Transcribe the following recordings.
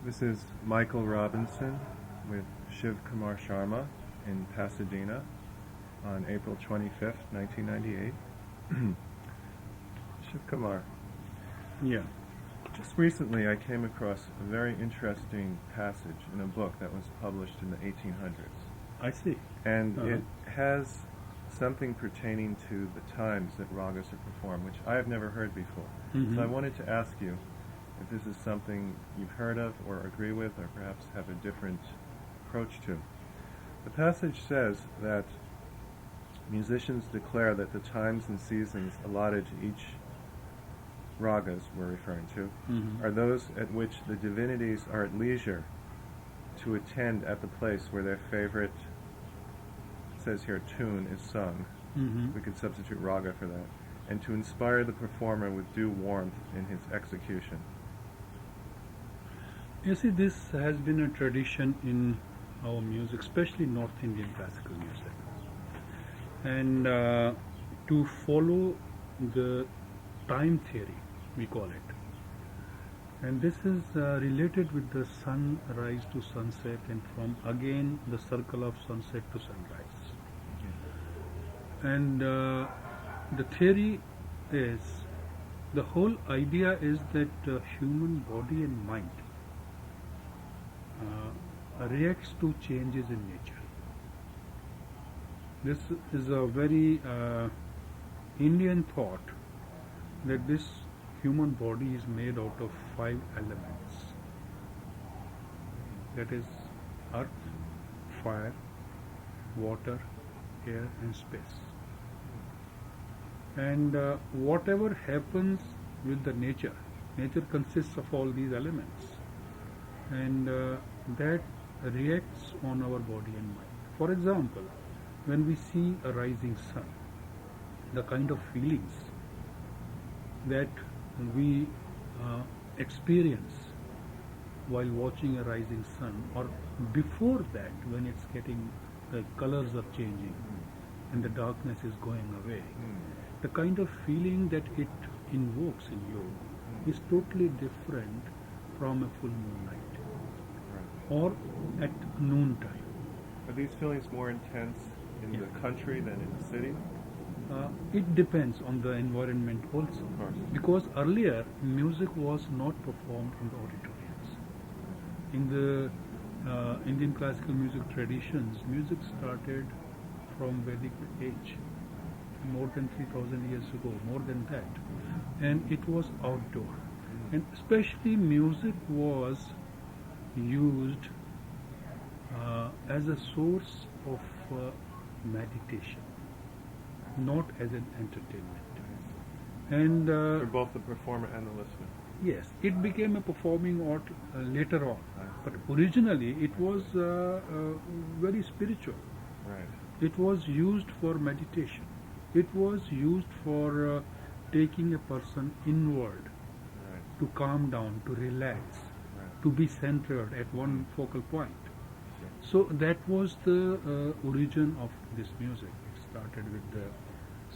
This is Michael Robinson with Shivkumar Sharma in Pasadena on April 25th, 1998. Shivkumar, Yeah. just recently I came across a very interesting passage in a book that was published in the 1800s. I see. And Uh-huh. it has something pertaining to the times that ragas are performed, which I have never heard before. Mhm. So I wanted to ask you if this is something you've heard of or agree with or perhaps have a different approach to. The passage says that musicians declare that the times and seasons allotted to each ragas we're referring to Mhm. are those at which the divinities are at leisure to attend at the place where their favorite, it says here, tune is sung. Mhm. We could substitute raga for that. And to inspire the performer with due warmth in his execution. You see, this has been a tradition in our music, especially North Indian classical music. And to follow the time theory, we call it. And this is related with the sunrise to sunset and from again the circle of sunset to sunrise. And the theory is, the whole idea is that human body and mind reacts to changes in nature. This is a very Indian thought that this human body is made out of 5 elements. That is earth, fire, water, air and space. And whatever happens with the nature consists of all these elements. And that reacts on our body and mind. For example, when we see a rising sun, the kind of feelings that we experience while watching a rising sun, or before that, when it's getting, the colors are changing and the darkness is going away, the kind of feeling that it invokes in you is totally different from a full moon night or at noon time. Are these feelings more intense in Yeah. the country than in the city? It depends on the environment also. Of course. Because earlier music was not performed in the auditoriums. In the Indian classical music traditions, music started from Vedic age, more than 3,000 years ago, more than that. And it was outdoor. And especially music was used as a source of meditation, not as an entertainment. And For both the performer and the listener. yes, it became a performing art later on, but originally it was very spiritual. Right. It was used for meditation. It was used for taking a person inward, Right. to calm down, to relax, Right. to be centered at one focal point. So that was the origin of this music. It started with the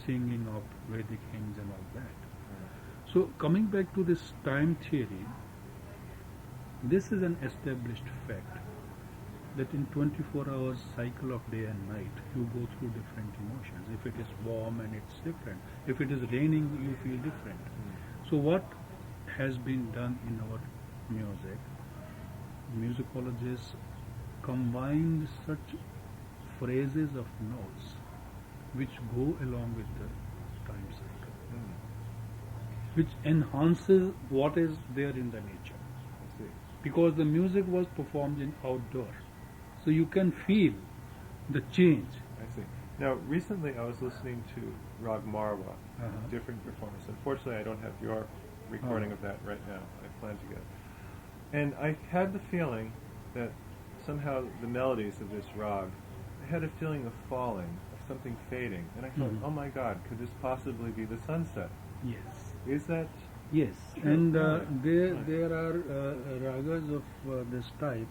singing of Vedic hymns and all that. So coming back to this time theory, this is an established fact that in 24 hours cycle of day and night, you go through different emotions. If it is warm and it's different. If it is raining, you feel different. So what has been done in our music, musicologists combined such phrases of notes which go along with the time cycle, which enhances what is there in the nature. I see. Because the music was performed in outdoor, so you can feel the change. I see. Now, recently I was listening to Rag Marwa, Uh-huh. a different performance. Unfortunately, I don't have your recording of that right now. I plan to get. And I had the feeling that somehow the melodies of this rag, I had a feeling of falling, of something fading. And I thought, Mhm. oh my God, could this possibly be the sunset? Yes. Is that? Yes, Sure. and Right. there are ragas of this type.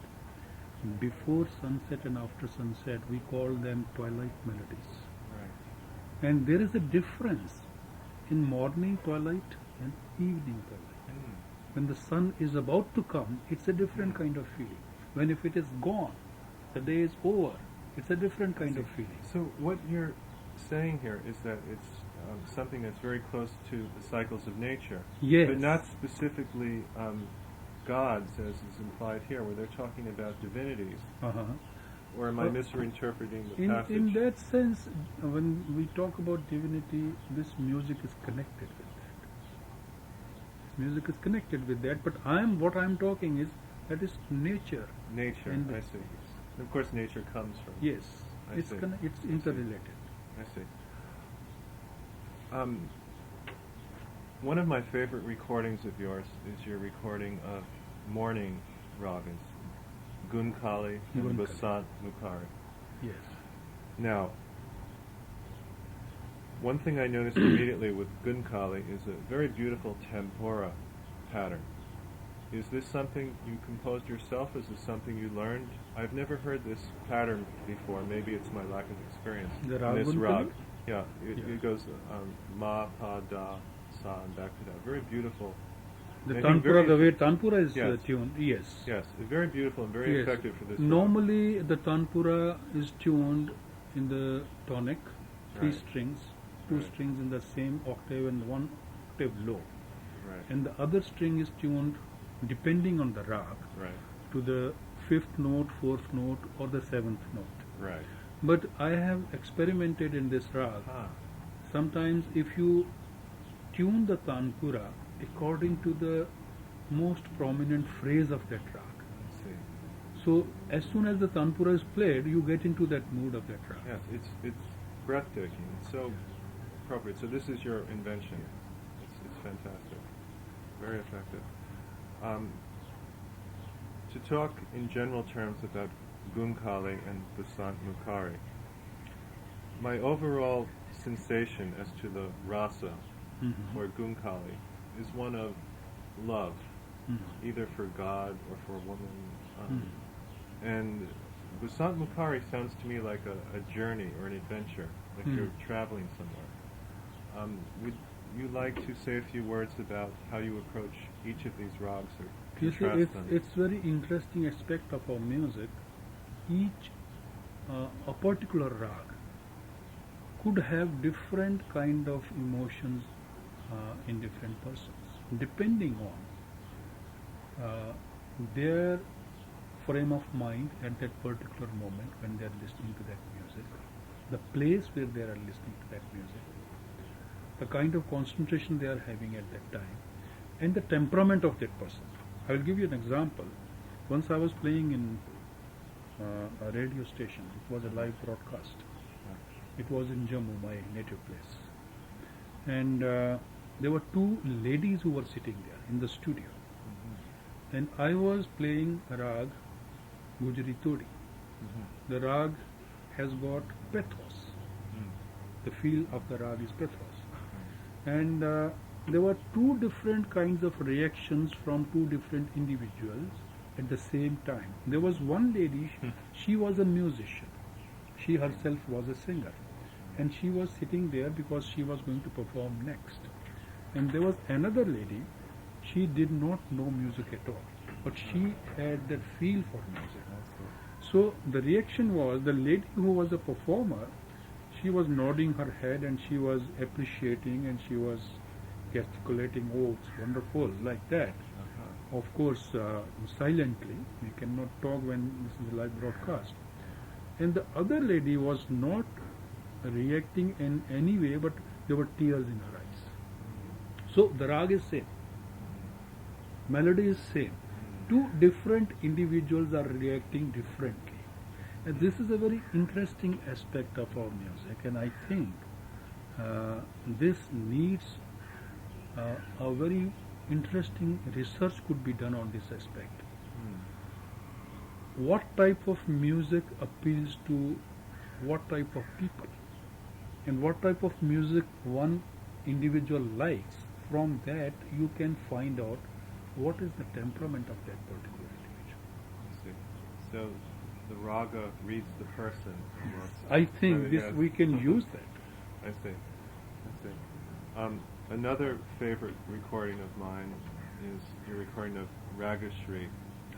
Before sunset and after sunset, we call them twilight melodies. Right. And there is a difference in morning twilight and evening twilight. When the sun is about to come, it's a different kind of feeling. When if it is gone, the day is over, it's a different kind of feeling. So what you're saying here is that it's something that's very close to the cycles of nature, Yes. but not specifically gods, as is implied here, where they're talking about divinities. Uh-huh. Or am I misinterpreting the In passage? that sense, when we talk about divinity, this music is connected with that. Music is connected with that, but what I'm talking is that is nature. Nature, And I see. Of course, nature comes from. Yes, I it's see. it's interrelated. I see. One of my favorite recordings of yours is your recording of morning ragas, Gunkali and Gunkali. Basant Mukari. Yes. Now, one thing I noticed immediately with Gunkali is a very beautiful tempura pattern. Is this something you composed yourself? Is this something you learned? I've never heard this pattern before. Maybe it's my lack of experience. The In rag this Gunkali? rag. Yeah, Yeah. it goes ma, pa, da, sa, and back to da. Very beautiful. The And I think tanpura, very- the way tanpura is Yes. tuned, yes. Yes, very beautiful and very Yes. effective for this. Normally, the tanpura is tuned in the tonic, three Right. strings, two Right. strings in the same octave and one octave low. Rag. Right, And the other string is tuned depending on the rag right, to the fifth note, fourth note, or the seventh note. right. But I have experimented in this rag. Ah, Sometimes, if you tune the tanpura according to the most prominent phrase of that rag, let's see. so as soon as the tanpura is played, you get into that mood of that rag. Yes, it's breathtaking. It's so appropriate. So this is your invention. It's fantastic. Very effective. To talk in general terms about Gunkali and Basant Mukari, my overall sensation as to the rasa, Mhm. or Gunkali, is one of love, Mhm. either for God or for a woman. Mhm. And Basant Mukari sounds to me like a journey or an adventure, like Mm. you're traveling somewhere. Would you like to say a few words about how you approach each of these rags or You see, contrast them? it's very interesting aspect of our music. Each a particular rag could have different kind of emotions in different persons, depending on their frame of mind at that particular moment when they are listening to that music, the place where they are listening to that music, the kind of concentration they are having at that time, and the temperament of that person. I will give you an example. Once I was playing in a radio station. It was a live broadcast. It was in Jammu, my native place. And there were two ladies who were sitting there in the studio. And I was playing a rag, Gujri Todi. The rag has got pathos. The feel of the rag is pathos. And there were two different kinds of reactions from two different individuals at the same time. There was one lady, she was a musician. She herself was a singer. And she was sitting there because she was going to perform next. And there was another lady, she did not know music at all. But she had that feel for music. So the reaction was, the lady who was a performer, she was nodding her head and she was appreciating and she was gesticulating, oh, it's wonderful, like that. Of course, silently. We cannot talk when this is a live broadcast. And the other lady was not reacting in any way, but there were tears in her eyes. So the rag is same. Melody is same. Two different individuals are reacting differently. And this is a very interesting aspect of our music, and I think this needs a very interesting research could be done on this aspect. What type of music appeals to what type of people, and what type of music one individual likes. From that you can find out what is the temperament of that particular individual. I see. So the raga reads the person almost. I think this Yes. we can use that. I see. I see. Another favorite recording of mine is your recording of Ragashri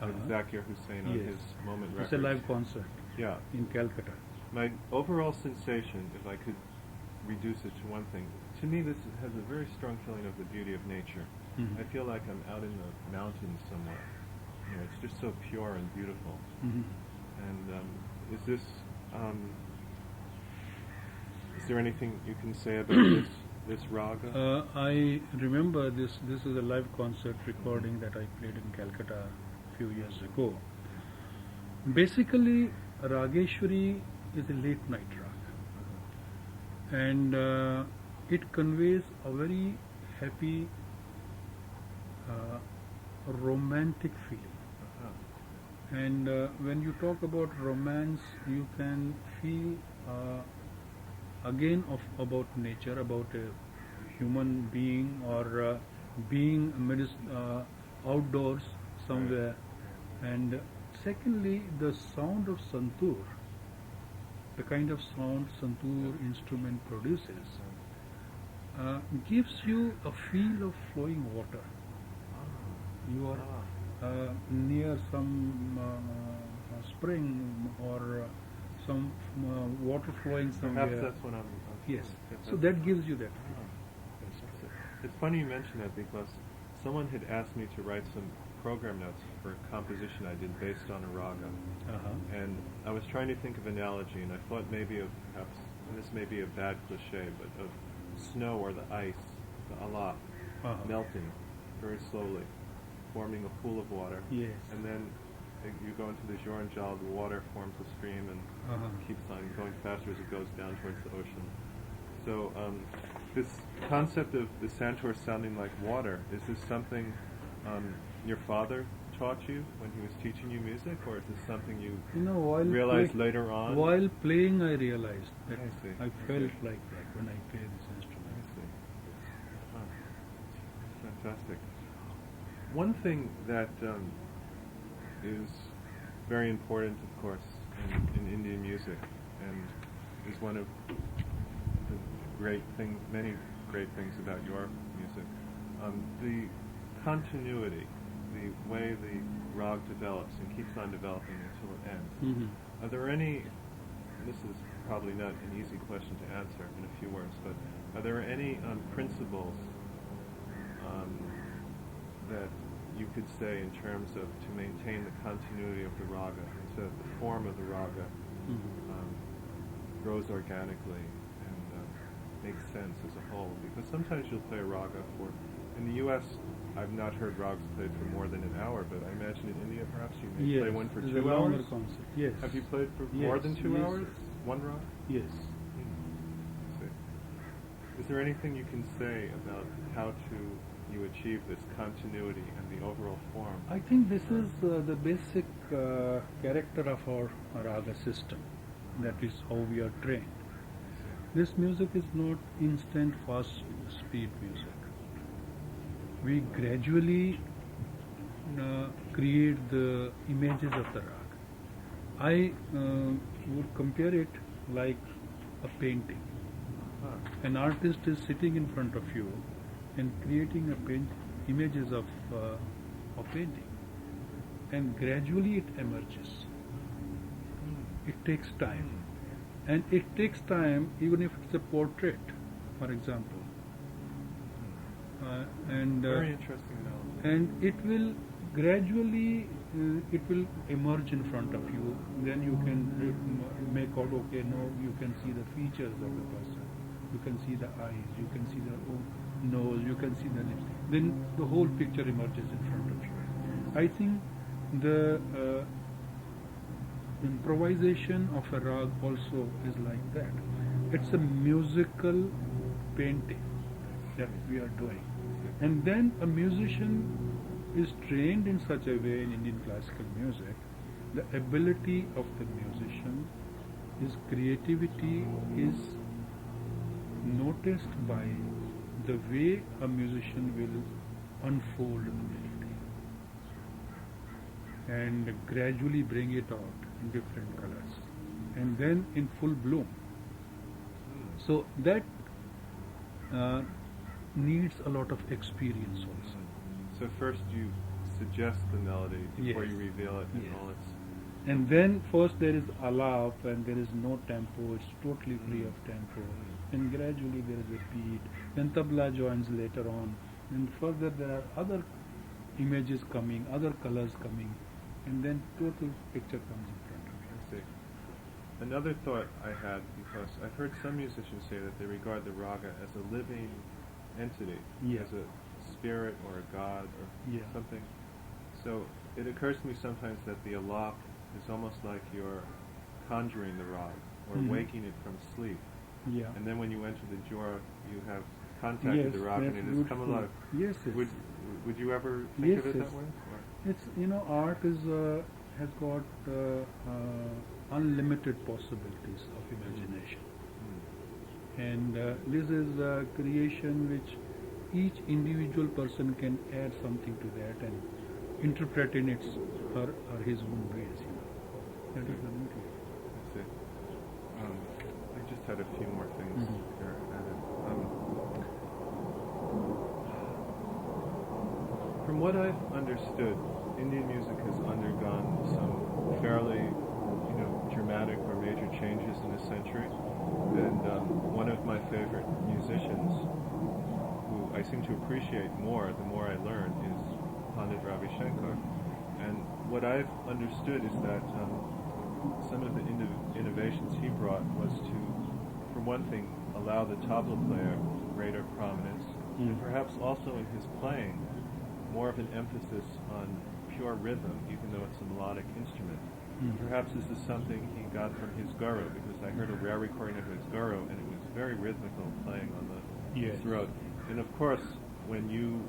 with Zakir Hussain on his Moment It's Records. a live concert Yeah. in Calcutta. My overall sensation, if I could reduce it to one thing, to me this has a very strong feeling of the beauty of nature. Mhm. I feel like I'm out in the mountains somewhere. You know, it's just so pure and beautiful. Mhm. And is there anything you can say about this raga? I remember this. This is a live concert recording that I played in Calcutta a few years ago. Basically, Rageshwari is a late night raga, and it conveys a very happy, romantic feeling. And when you talk about romance, you can feel again about nature, about a human being, or being outdoors somewhere. And secondly, the sound of santoor, the kind of sound santoor instrument produces, gives you a feel of flowing water. You are near some spring or some water flowing somewhere. Perhaps that's what I'm... Yes. that's- So that gives you that. It's funny you mention that because someone had asked me to write some program notes for a composition I did based on a raga. Uh-huh. And I was trying to think of analogy, and I thought maybe of perhaps, and this may be a bad cliche, but of snow or the ice, the alap, melting very slowly, forming a pool of water. Yes. And then you go into the Joranjal, the water forms a stream and keeps on going faster as it goes down towards the ocean. So this concept of the santoor sounding like water, is this something your father taught you when he was teaching you music, or is this something you While realized later on? While playing, I realized that I see. I felt like that when I play this instrument. I see. Fantastic. One thing that is very important, of course, in Indian music, and is one of the many great things about your music, the continuity, the way the rag develops and keeps on developing until it ends. Mm-hmm. Are there any, this is probably not an easy question to answer in a few words, but are there any principles that you could say in terms of to maintain the continuity of the raga, so that the form of the raga grows organically and makes sense as a whole? Because sometimes you'll play a raga for, in the U.S., I've not heard ragas played for more than an hour, but I imagine in India perhaps you may play one for it's 2 a longer hours? concert. Yes. Have you played for Yes, more than 2 yes, hours? yes. One raga? Yes. Is there anything you can say about how you achieve this continuity and the overall form? I think this is the basic character of our raga system. That is how we are trained. This music is not instant, fast speed music. We gradually create the images of the raga. I would compare it like a painting. An artist is sitting in front of you and creating images of a painting, and gradually it emerges. It takes time, and it takes time even if it's a portrait, for example. Very interesting analogy. And it will gradually it will emerge in front of you. Then you can make out, okay, now you can see the features of the person. You can see the eyes, you can see the nose, you can see the lips. Then the whole picture emerges in front of you. I think the improvisation of a rag also is like that. It's a musical painting that we are doing. And then a musician is trained in such a way in Indian classical music. The ability of the musician, his creativity is noticed by the way a musician will unfold the melody and gradually bring it out in different colors and then in full bloom. So that needs a lot of experience also. So first you suggest the melody before Yes. you reveal it in Yes. all its... And then first there is alap and there is no tempo, it's totally free of tempo. And gradually there is a beat. Then tabla joins later on. And further there are other images coming, other colors coming. And then total picture comes in front of you. I see. Another thought I had, because I've heard some musicians say that they regard the raga as a living entity, Yeah. as a spirit or a god or Yeah. something. So it occurs to me sometimes that the alap is almost like you're conjuring the rag or Mhm. waking it from sleep. Yeah. And then when you enter the jora, you have contacted Yes, the rag and that's it has come beautiful. alive. Yes, yes. Would you ever think Yes, of it yes. that way? Or? It's, art is has got unlimited possibilities of imagination, and this is a creation which each individual person can add something to that and interpret in its or his own ways. That is the beauty. I see. I just had a few more things Mhm. here added. From what I've understood, Indian music has undergone some fairly, dramatic or major changes in this century. And one of my favorite musicians, who I seem to appreciate more the more I learn, is Pandit Ravi Shankar. And what I've understood is that some of the innovations he brought was to, for one thing, allow the tabla player greater prominence, and perhaps also in his playing, more of an emphasis on pure rhythm, even though it's a melodic instrument. Perhaps this is something he got from his guru, because I heard a rare recording of his guru, and it was very rhythmical playing on the Yes. throat. And of course, when you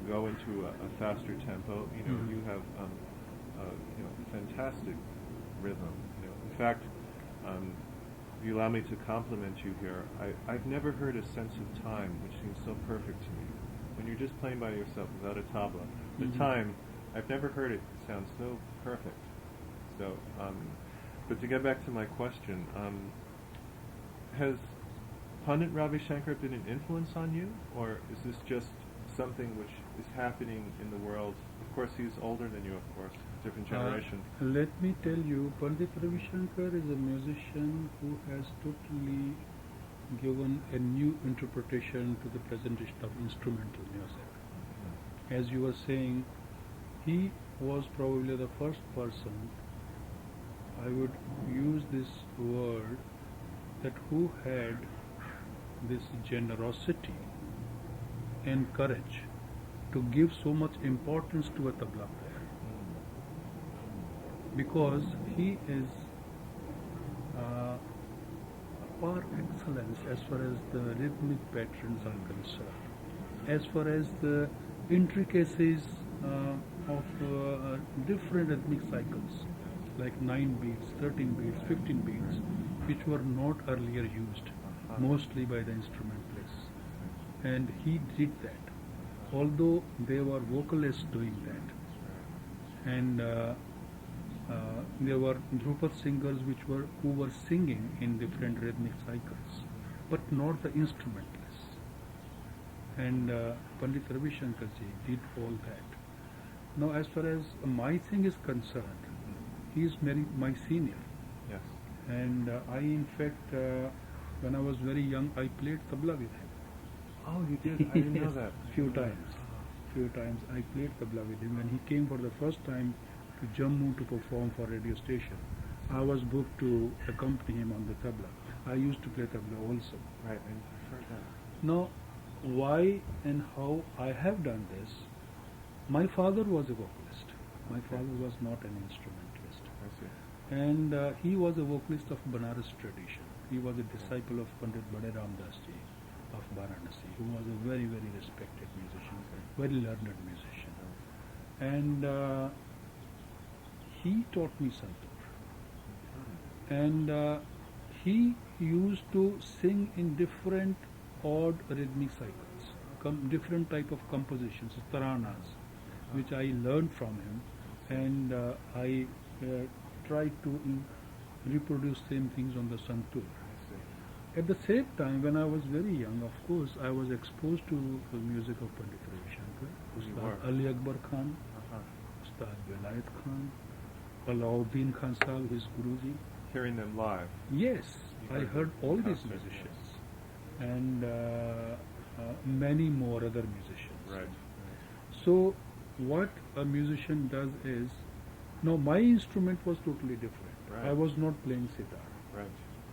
go into a faster tempo, you have fantastic rhythm. In fact, if you allow me to compliment you here, I've never heard a sense of time which seems so perfect to me. When you're just playing by yourself without a tabla, the time, I've never heard it sound so perfect. So, but to get back to my question, has Pandit Ravi Shankar been an influence on you, or is this just something which is happening in the world? Of course, he's older than you, of course, different generation. Let me tell you, Pandit Ravi Shankar is a musician who has totally given a new interpretation to the presentation of instrumental music. As you were saying, he was probably the first person, I would use this word, that who had this generosity and courage to give so much importance to a tabla player, because he is par excellence as far as the rhythmic patterns are concerned, as far as the intricacies of different rhythmic cycles, like 9 beats, 13 beats, 15 beats, which were not earlier used, mostly by the instrumentalists. And he did that, although they were vocalists doing that. And there were Dhrupad singers who were singing in different rhythmic cycles, but not the instrumentalists. And Pandit Ravi Shankar ji did all that. Now, as far as my thing is concerned, he is my senior. Yes. And I, in fact, when I was very young, I played tabla with him. Oh, you did? I didn't know Yes, that. Few times I played tabla with him. When he came for the first time to Jammu to perform for radio station, I was booked to accompany him on the tabla. I used to play tabla also. Right, I've heard that. Now, why and how I have done this? My father was a vocalist. My father was not an instrumentalist. I see. And he was a vocalist of Banaras tradition. He was a disciple of Pandit Bade Ram Das ji of Varanasi, who was a very, very respected musician, very learned musician. And he taught me santoor. And he used to sing in different odd rhythmic cycles, different type of compositions, taranas, which I learned from him, and I tried to reproduce same things on the santoor. At the same time, when I was very young, of course, I was exposed to the music of Pandit Ravi Shankar. Ustad were. Ali Akbar Khan, Uh-huh. Ustad Vilayat Khan, Alauddin Khan Sahib, his Guruji. Hearing them live. Yes, You I heard heard them all in these concert, musicians and many more other musicians. Right. So, what a musician does is, no, my instrument was totally different. Right. I was not playing sitar Right.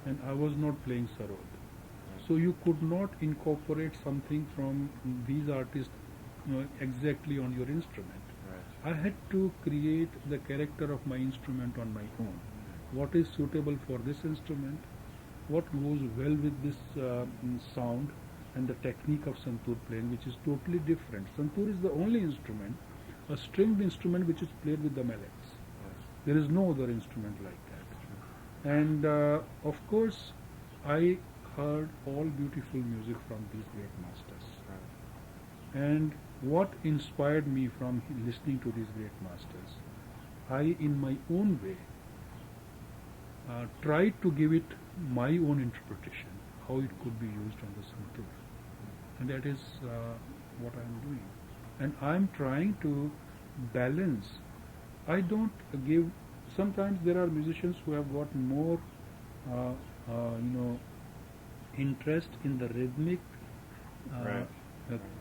and I was not playing sarod. Right. So you could not incorporate something from these artists, exactly on your instrument. Right. I had to create the character of my instrument on my own. What is suitable for this instrument? What goes well with this sound and the technique of santoor playing, which is totally different. Santoor is the only instrument, a stringed instrument, which is played with the mallets. Yes. There is no other instrument like that. And of course, I heard all beautiful music from these great masters. Right. And what inspired me from listening to these great masters, I, in my own way, tried to give it my own interpretation, how it could be used on the santoor. And that is what I am doing. And I am trying to balance. I don't give. Sometimes there are musicians who have got more, interest in the rhythmic Right.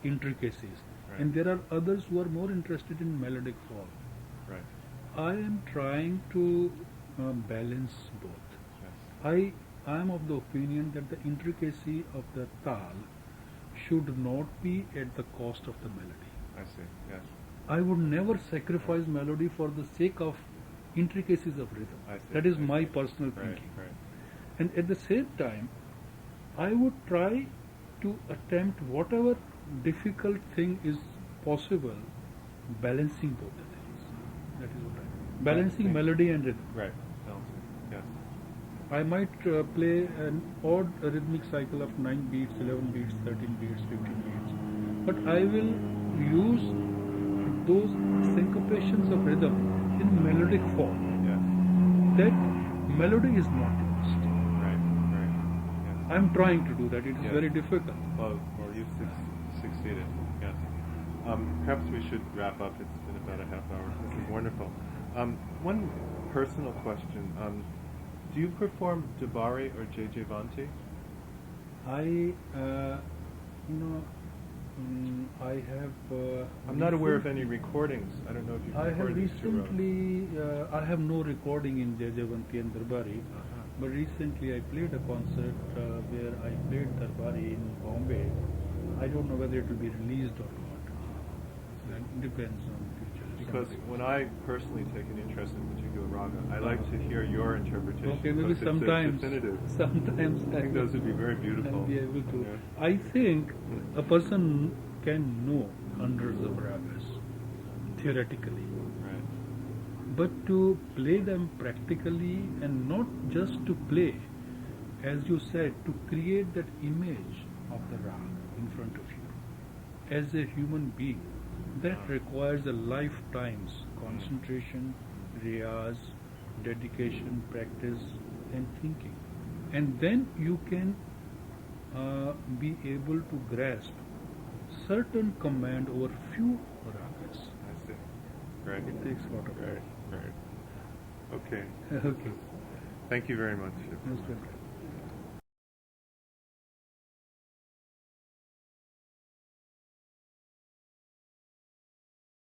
intricacies, Right. and there are others who are more interested in melodic form. Right. I am trying to balance both. Yes. I am of the opinion that the intricacy of the tal should not be at the cost of the melody. I see. Yes. I would never sacrifice melody for the sake of intricacies of rhythm. I see. That is I my see. personal Right. thinking. Right. And at the same time, I would try to attempt whatever difficult thing is possible, balancing both the things. That is what I mean. Balancing Right. melody and rhythm. Right. Balancing. Yes. I might play an odd rhythmic cycle of 9 beats, 11 beats, 13 beats, 15 beats, but I will use those syncopations of rhythm in melodic form. Yes. That melody is not lost. Right. Right. Yes. I am trying to do that. It is Yes. very difficult. Well, you've succeeded. Yes. Perhaps we should wrap up. It's been about a half hour. This is wonderful. One personal question. Do you perform Dabari or J.J. Vanti? I have. I'm not aware of any recordings. I don't know if you've I have recorded these two rows. recently. I have no recording in Jajavanti and Darbari, Uh-huh. but recently I played a concert where I played Darbari in Bombay. I don't know whether it will be released or not. That depends on future. Because something. when I personally take an interest in a particular raga, I like to hear your interpretation. Okay, maybe because it's sometimes. definitive. Sometimes I think those would be very beautiful. I'll be able to. Yeah. I think a person can know hundreds of ragas theoretically, Right. but to play them practically and not just to play, as you said, to create that image of the rag in front of you as a human being, that requires a lifetime's concentration, riyaz, dedication, practice, and thinking. And then you can be able to grasp certain command over few ragas. I see. Right. It takes a lot of Right. Right. Okay. Okay. Thank you very much. Most welcome.